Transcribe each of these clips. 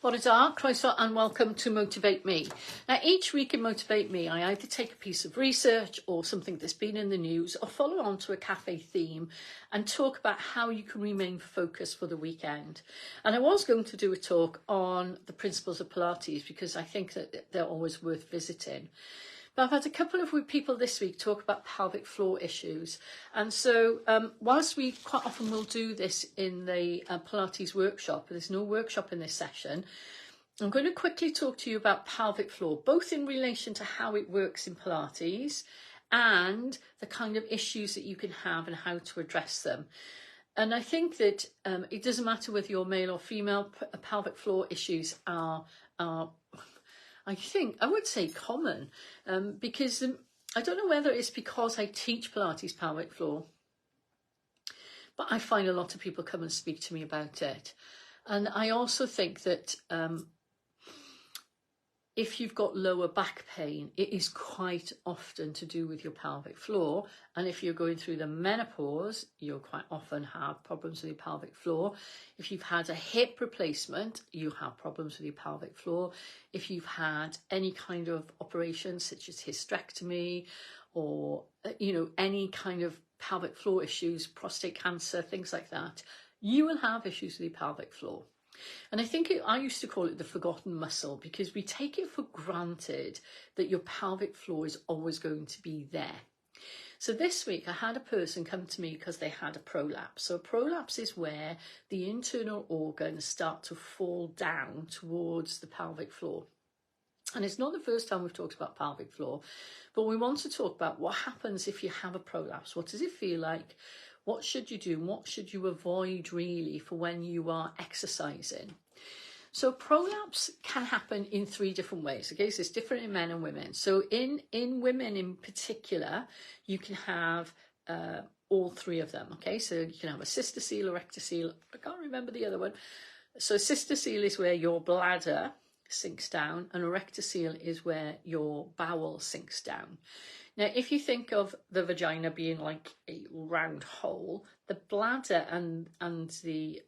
Bore da, croeso and welcome to Motivate Me. Now each week in Motivate Me I either take a piece of research or something that's been in the news or follow on to a cafe theme and talk about how you can remain focused for the weekend. And I was going to do a talk on the principles of Pilates because I think that they're always worth visiting. But I've had a couple of people this week talk about pelvic floor issues. And so whilst we quite often will do this in the Pilates workshop, there's no workshop in this session, I'm going to quickly talk to you about pelvic floor, both in relation to how it works in Pilates and the kind of issues that you can have and how to address them. And I think that it doesn't matter whether you're male or female, pelvic floor issues are I would say common, because I don't know whether it's because I teach Pilates pelvic floor, but I find a lot of people come and speak to me about it. And I also think that if you've got lower back pain, it is quite often to do with your pelvic floor. And if you're going through the menopause, you'll quite often have problems with your pelvic floor. If you've had a hip replacement, you have problems with your pelvic floor. If you've had any kind of operation such as hysterectomy or, any kind of pelvic floor issues, prostate cancer, things like that, you will have issues with your pelvic floor. And I think I used to call it the forgotten muscle because we take it for granted that your pelvic floor is always going to be there. So this week I had a person come to me because they had a prolapse. So a prolapse is where the internal organs start to fall down towards the pelvic floor. And it's not the first time we've talked about pelvic floor, but we want to talk about what happens if you have a prolapse. What does it feel like? What should you do? What should you avoid really for when you are exercising? So prolapse can happen in 3 different ways. Okay, so it's different in men and women. So in women in particular, you can have all 3 of them. Okay, so you can have a cystocele, a rectocele. I can't remember the other one. So cystocele is where your bladder sinks down, and a rectocele is where your bowel sinks down. Now, if you think of the vagina being like a round hole, the bladder and the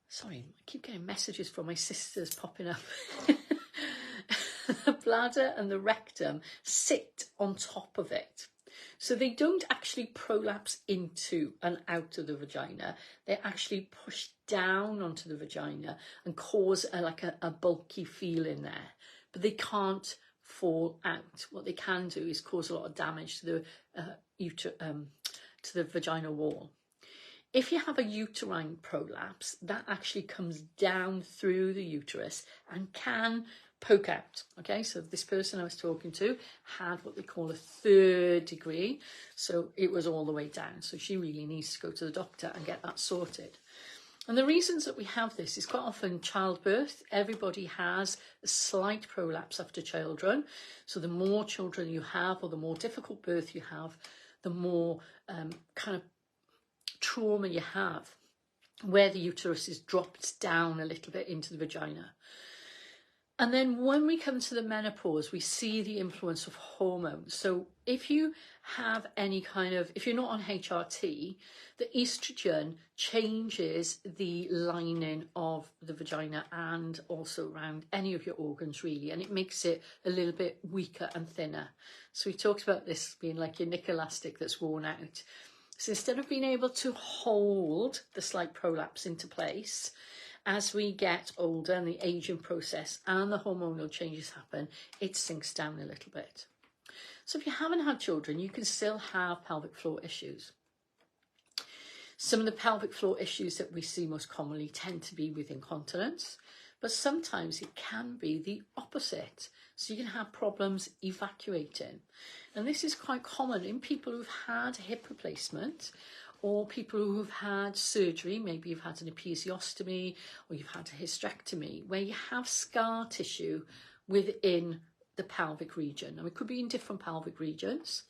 sorry, I keep getting messages from my sisters popping up. The bladder and the rectum sit on top of it. So they don't actually prolapse into and out of the vagina. They actually push down onto the vagina and cause a bulky feel in there. But they can't fall out. What they can do is cause a lot of damage to the vaginal wall. If you have a uterine prolapse, that actually comes down through the uterus and can poke out. Okay, so this person I was talking to had what they call a 3rd degree, so it was all the way down. So she really needs to go to the doctor and get that sorted. And the reasons that we have this is quite often childbirth. Everybody has a slight prolapse after children. So the more children you have or the more difficult birth you have, the more kind of trauma you have where the uterus is dropped down a little bit into the vagina. And then when we come to the menopause, we see the influence of hormones. So if you have if you're not on HRT, the estrogen changes the lining of the vagina and also around any of your organs really, and it makes it a little bit weaker and thinner. So we talked about this being like your nick elastic that's worn out. So instead of being able to hold the slight prolapse into place, as we get older and the aging process and the hormonal changes happen, it sinks down a little bit. So if you haven't had children, you can still have pelvic floor issues. Some of the pelvic floor issues that we see most commonly tend to be with incontinence, but sometimes it can be the opposite. So you can have problems evacuating. And this is quite common in people who've had hip replacement or people who've had surgery. Maybe you've had an episiotomy or you've had a hysterectomy, where you have scar tissue within the pelvic region. And it could be in different pelvic regions.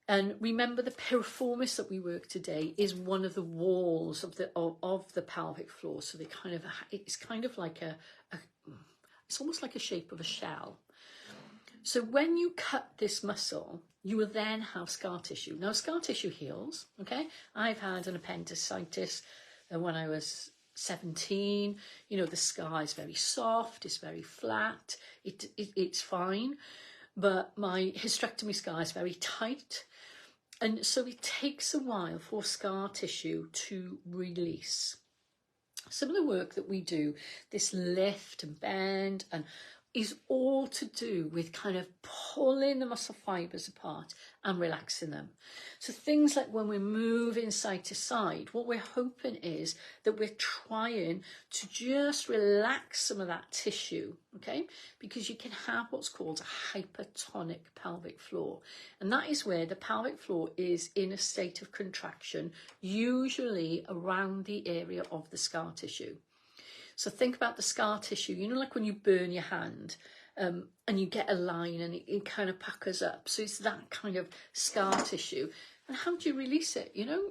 And remember, the piriformis that we work today is one of the walls of the pelvic floor. So it's kind of like it's almost like a shape of a shell. So when you cut this muscle, you will then have scar tissue. Now, scar tissue heals, okay? I've had an appendicitis when I was 17, you know, the scar is very soft, it's very flat, it's fine. But my hysterectomy scar is very tight. And so it takes a while for scar tissue to release. Some of the work that we do, this lift and bend, and is all to do with kind of pulling the muscle fibers apart and relaxing them. So things like when we're moving side to side, what we're hoping is that we're trying to just relax some of that tissue, okay? Because you can have what's called a hypertonic pelvic floor. And that is where the pelvic floor is in a state of contraction, usually around the area of the scar tissue. So think about the scar tissue, you know, like when you burn your hand and you get a line and it kind of puckers up. So it's that kind of scar tissue. And how do you release it, you know?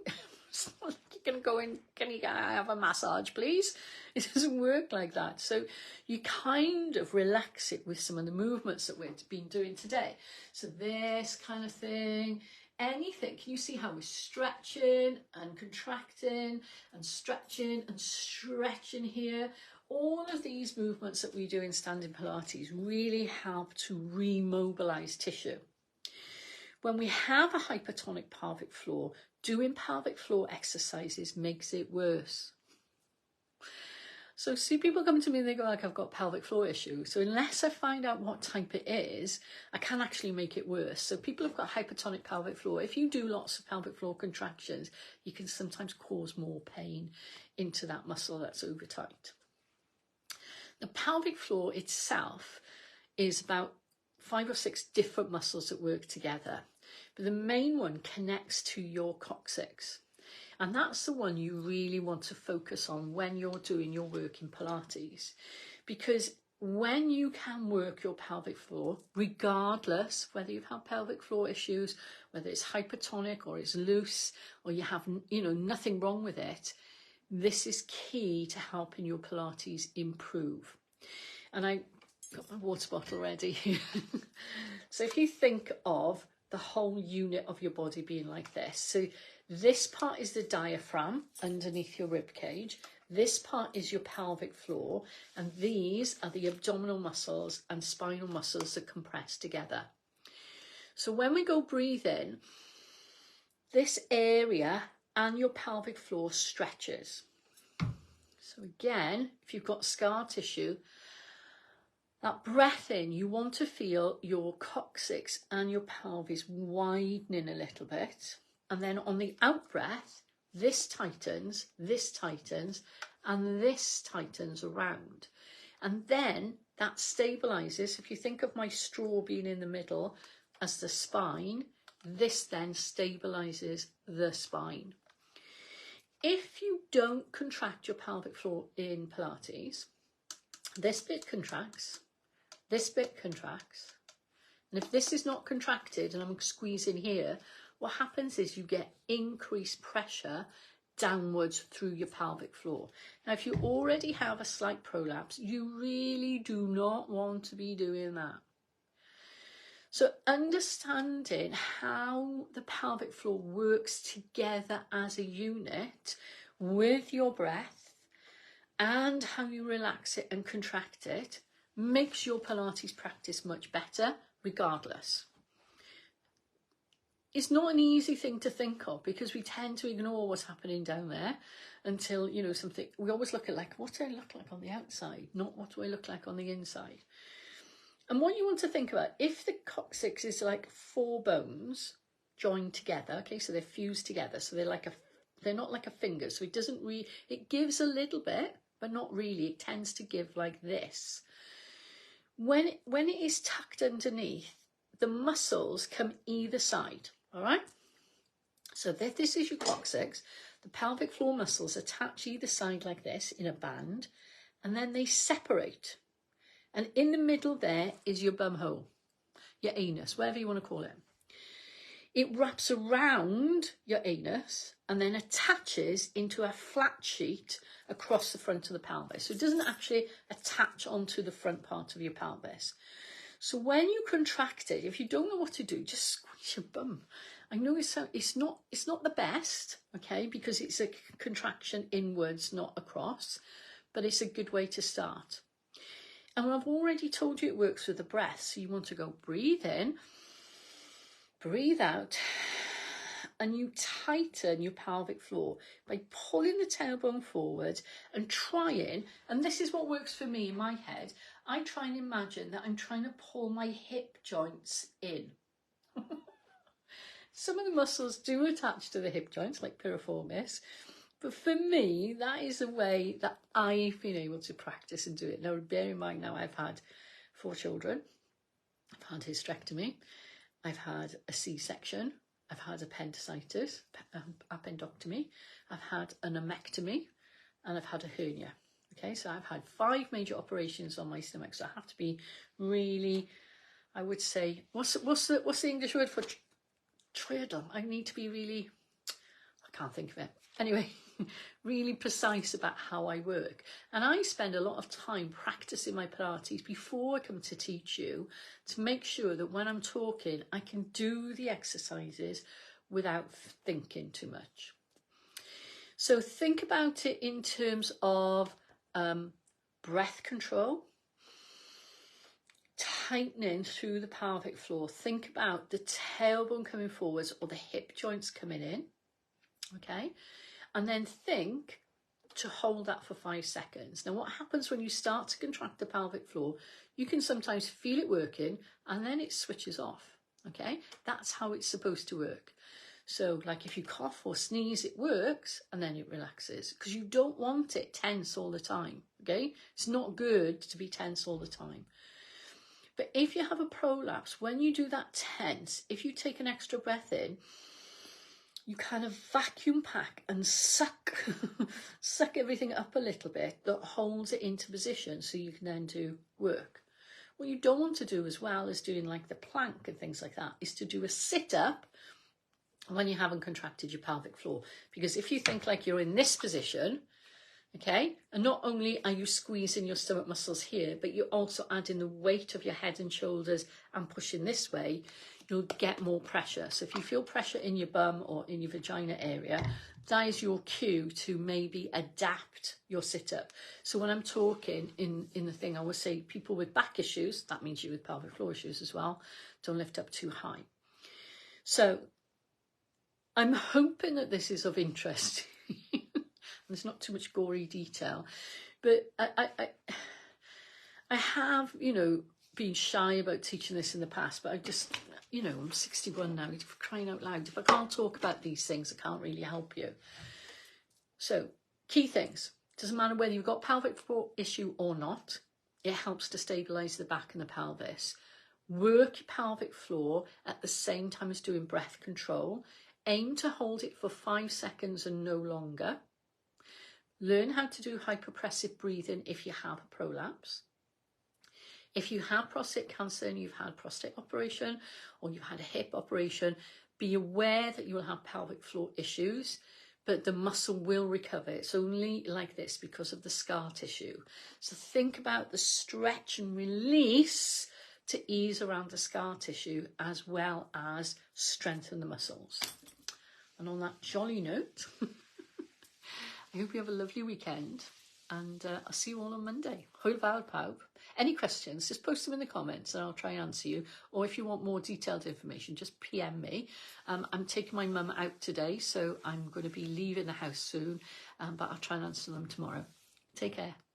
It's not like you're going to go in, can you have a massage, please? It doesn't work like that. So you kind of relax it with some of the movements that we've been doing today. So this kind of thing. Anything. Can you see how we're stretching and contracting and stretching and stretching here? All of these movements that we do in standing Pilates really help to remobilize tissue. When we have a hypertonic pelvic floor, doing pelvic floor exercises makes it worse. So see, people come to me and they go like, I've got pelvic floor issue. So unless I find out what type it is, I can actually make it worse. So people who've got hypertonic pelvic floor, if you do lots of pelvic floor contractions, you can sometimes cause more pain into that muscle that's over tight. The pelvic floor itself is about 5 or 6 different muscles that work together. But the main one connects to your coccyx. And that's the one you really want to focus on when you're doing your work in Pilates. Because when you can work your pelvic floor, regardless whether you've had pelvic floor issues, whether it's hypertonic or it's loose, or you have, you know, nothing wrong with it, this is key to helping your Pilates improve. And I got my water bottle ready. So if you think of the whole unit of your body being like this, so this part is the diaphragm underneath your rib cage. This part is your pelvic floor, and these are the abdominal muscles and spinal muscles that compress together. So when we go breathe in, this area and your pelvic floor stretches. So again, if you've got scar tissue, that breath in, you want to feel your coccyx and your pelvis widening a little bit. And then on the out breath, this tightens, and this tightens around. And then that stabilizes. If you think of my straw being in the middle as the spine, this then stabilizes the spine. If you don't contract your pelvic floor in Pilates, this bit contracts, this bit contracts. And if this is not contracted and I'm squeezing here, what happens is you get increased pressure downwards through your pelvic floor. Now, if you already have a slight prolapse, you really do not want to be doing that. So understanding how the pelvic floor works together as a unit with your breath and how you relax it and contract it makes your Pilates practice much better regardless. It's not an easy thing to think of because we tend to ignore what's happening down there until, you know, something, we always look at like, what do I look like on the outside, not what do I look like on the inside. And what you want to think about, if the coccyx is like 4 bones joined together, okay, so they're fused together, so they're not like a finger, so it doesn't really, it gives a little bit, but not really, it tends to give like this. When it is tucked underneath, the muscles come either side. All right, so this is your coccyx. The pelvic floor muscles attach either side like this in a band, and then they separate. And in the middle there is your bum hole, your anus, whatever you want to call it. It wraps around your anus and then attaches into a flat sheet across the front of the pelvis. So it doesn't actually attach onto the front part of your pelvis. So when you contract it, if you don't know what to do, just squeeze your bum I know it's not the best, okay, because it's a contraction inwards, not across, but it's a good way to start. And I've already told you it works with the breath. So you want to go breathe in, breathe out, and you tighten your pelvic floor by pulling the tailbone forward and trying, and this is what works for me in my head, I try and imagine that I'm trying to pull my hip joints in. Some of the muscles do attach to the hip joints, like piriformis, but for me, that is the way that I've been able to practice and do it. Now, bear in mind, now I've had 4 children. I've had hysterectomy. I've had a C-section. I've had appendicitis, appendectomy. I've had an omectomy, and I've had a hernia. Okay, so I've had 5 major operations on my stomach. So I have to be really, I would say, what's the English word for triadon? I need to be really, I can't think of it. Anyway, really precise about how I work. And I spend a lot of time practicing my Pilates before I come to teach you to make sure that when I'm talking, I can do the exercises without thinking too much. So think about it in terms of breath control, tightening through the pelvic floor. Think about the tailbone coming forwards or the hip joints coming in, okay? And then think to hold that for 5 seconds. Now, what happens when you start to contract the pelvic floor, you can sometimes feel it working and then it switches off, okay? That's how it's supposed to work. So like if you cough or sneeze, it works and then it relaxes because you don't want it tense all the time, okay? It's not good to be tense all the time. But if you have a prolapse, when you do that tense, if you take an extra breath in, you kind of vacuum pack and suck everything up a little bit that holds it into position so you can then do work. What you don't want to do as well as doing like the plank and things like that is to do a sit-up when you haven't contracted your pelvic floor. Because if you think like you're in this position, okay, and not only are you squeezing your stomach muscles here, but you're also adding the weight of your head and shoulders and pushing this way, you'll get more pressure. So if you feel pressure in your bum or in your vagina area, that is your cue to maybe adapt your sit-up. So when I'm talking in the thing, I would say people with back issues, that means you with pelvic floor issues as well, don't lift up too high. So I'm hoping that this is of interest. There's not too much gory detail, but I have, you know, been shy about teaching this in the past, but I just, you know, I'm 61 now, for crying out loud. If I can't talk about these things, I can't really help you. So, key things. Doesn't matter whether you've got pelvic floor issue or not, it helps to stabilise the back and the pelvis. Work your pelvic floor at the same time as doing breath control. Aim to hold it for 5 seconds and no longer. Learn how to do hyperpressive breathing if you have a prolapse. If you have prostate cancer and you've had prostate operation or you've had a hip operation, be aware that you will have pelvic floor issues, but the muscle will recover. It's only like this because of the scar tissue. So think about the stretch and release to ease around the scar tissue as well as strengthen the muscles. And on that jolly note, I hope you have a lovely weekend and I'll see you all on Monday. Hwyl fawr pawb. Any questions, just post them in the comments and I'll try and answer you. Or if you want more detailed information, just PM me. I'm taking my mum out today, so I'm going to be leaving the house soon, but I'll try and answer them tomorrow. Take care.